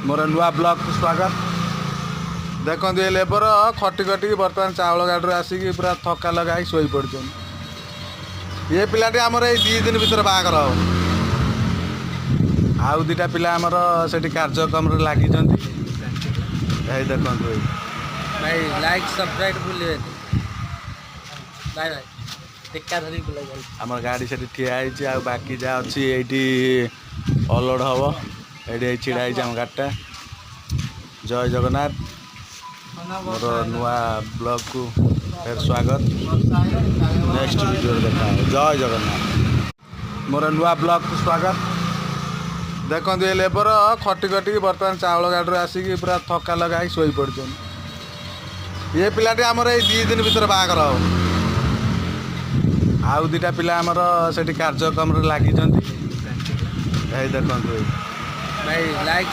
मोर नुआ ब्लॉग को स्वागत। देखो ये लेबर खटी खटी बर्तमान चाउल गाड़ी आसिक पूरा थका लगा शोई पड़। ये पिलाटी आमर ये 2 दिन भर बाहर हो आउ 2टा पिला आमर से कार्यक्रम लगी देखो भाई लाइक सब्सक्राइब भूलिए बाय बाय टेका धरी बुला जाई आमर गाड़ी से ठिया होइछि आ बाकी जा अच्छी ये अलोड हम ये छिड़ा आम गाड़ीटा। जय जगन्नाथ मोर नुआ ब्लॉग को फिर स्वागत। नेक्स्ट वीडियो देखा जय जगन्नाथ मोर नुआ ब्लॉग को स्वागत। देखो ये लेबर खटी खटी बर्तमान चाउल गाड़ी आसिक पूरा थका लगा शोई पड़। ये पिलाटी आमर ये 2 दिन भर बाहर हो आउ 2टा पिला आमर से कार्यक्रम लगी देखो भाई लाइक